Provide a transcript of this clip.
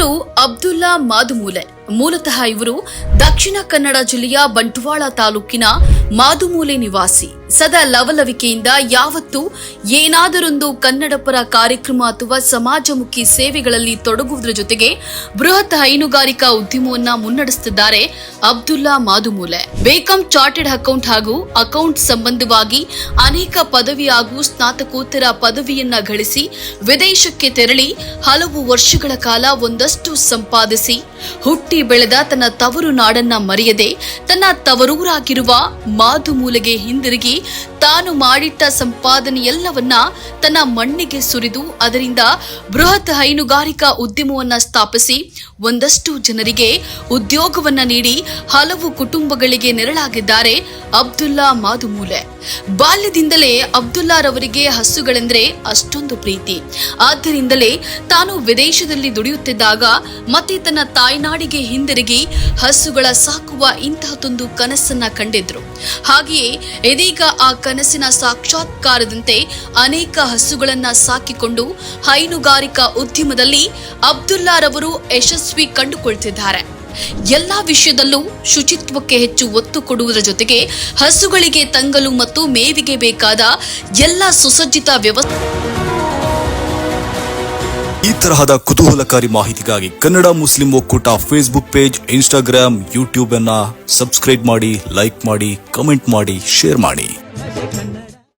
ಹೆಸರು ಅಬ್ದುಲ್ಲಾ ಮಾದುಮೂಲೆ. ಮೂಲತಃ ಇವರು ದಕ್ಷಿಣ ಕನ್ನಡ ಜಿಲ್ಲೆಯ ಬಂಟ್ವಾಳ ತಾಲೂಕಿನ ಮಾದುಮೂಲೆ ನಿವಾಸಿ. ಸದಾ ಲವಲವಿಕೆಯಿಂದ ಯಾವತ್ತೂ ಏನಾದರೊಂದು ಕನ್ನಡ ಪರ ಕಾರ್ಯಕ್ರಮ ಅಥವಾ ಸಮಾಜಮುಖಿ ಸೇವೆಗಳಲ್ಲಿ ತೊಡಗುವುದರ ಜೊತೆಗೆ ಬೃಹತ್ ಹೈನುಗಾರಿಕಾ ಉದ್ಯಮವನ್ನ ಮುನ್ನಡೆಸುತ್ತಿದ್ದಾರೆ ಅಬ್ದುಲ್ಲಾ ಮಾದುಮೂಲೆ. ಬೇಕಂ ಚಾರ್ಟೆಡ್ ಅಕೌಂಟ್ ಹಾಗೂ ಅಕೌಂಟ್ ಸಂಬಂಧವಾಗಿ ಅನೇಕ ಪದವಿ ಹಾಗೂ ಸ್ನಾತಕೋತ್ತರ ಪದವಿಯನ್ನ ಗಳಿಸಿ ವಿದೇಶಕ್ಕೆ ತೆರಳಿ ಹಲವು ವರ್ಷಗಳ ಕಾಲ ಒಂದಷ್ಟು ಸಂಪಾದಿಸಿ ಹುಟ್ಟಿ ಬೆಳೆದ ತನ್ನ ತವರು ನಾಡನ್ನ ಮರೆಯದೆ ತನ್ನ ತವರೂರಾಗಿರುವ ಮಾದುಮೂಲೆಗೆ ಹಿಂದಿರುಗಿ ತಾನು ಮಾಡಿಟ್ಟ ಸಂಪಾದನೆಯೆಲ್ಲವನ್ನ ತನ್ನ ಮಣ್ಣಿಗೆ ಸುರಿದು ಅದರಿಂದ ಬೃಹತ್ ಹೈನುಗಾರಿಕಾ ಉದ್ಯಮವನ್ನ ಸ್ಥಾಪಿಸಿ ಒಂದಷ್ಟು ಜನರಿಗೆ ಉದ್ಯೋಗವನ್ನ ನೀಡಿ ಹಲವು ಕುಟುಂಬಗಳಿಗೆ ನೆರಳಾಗಿದ್ದಾರೆ ಅಬ್ದುಲ್ಲಾ ಮಾದುಮೂಲೆ. ಬಾಲ್ಯದಿಂದಲೇ ಅಬ್ದುಲ್ಲಾರವರಿಗೆ ಹಸುಗಳೆಂದರೆ ಅಷ್ಟೊಂದು ಪ್ರೀತಿ. ಆದ್ದರಿಂದಲೇ ತಾನು ವಿದೇಶದಲ್ಲಿ ದುಡಿಯುತ್ತಿದ್ದಾಗ ಮತ್ತೆ ತನ್ನ ತಾಯ್ನಾಡಿಗೆ ಹಿಂದಿರುಗಿ ಹಸುಗಳ ಸಾಕುವ ಇಂತಹದೊಂದು ಕನಸನ್ನ ಕಂಡಿದ್ರು. ಹಾಗೆಯೇ ಇದೀಗ ಆ ಕನಸಿನ ಸಾಕ್ಷಾತ್ಕಾರದಂತೆ ಅನೇಕ ಹಸುಗಳನ್ನ ಸಾಕಿಕೊಂಡು ಹೈನುಗಾರಿಕಾ ಉದ್ಯಮದಲ್ಲಿ ಅಬ್ದುಲ್ಲಾರವರು ಯಶಸ್ವಿ ಕಂಡುಕೊಳ್ತಿದ್ದಾರೆ. ಎಲ್ಲಾ ವಿಷಯದಲ್ಲೂ ಶುಚಿತ್ವಕ್ಕೆ ಹೆಚ್ಚು ಒತ್ತು ಕೊಡುವುದರ ಜೊತೆಗೆ ಹಸುಗಳಿಗೆ ತಂಗಲು ಮತ್ತು ಮೇವಿಗೆ ಬೇಕಾದ ಎಲ್ಲಾ ಸುಸಜ್ಜಿತ ವ್ಯವಸ್ಥೆ. ಈ ತರಹದ ಕುತೂಹಲಕಾರಿ ಮಾಹಿತಿಗಾಗಿ ಕನ್ನಡ ಮುಸ್ಲಿಂ ಒಕ್ಕೂಟ ಫೇಸ್ಬುಕ್ ಪೇಜ್, ಇನ್ಸ್ಟಾಗ್ರಾಮ್, ಯೂಟ್ಯೂಬ್ ಅನ್ನ ಸಬ್ಸ್ಕ್ರೈಬ್ ಮಾಡಿ, ಲೈಕ್ ಮಾಡಿ, ಕಮೆಂಟ್ ಮಾಡಿ, ಶೇರ್ ಮಾಡಿ.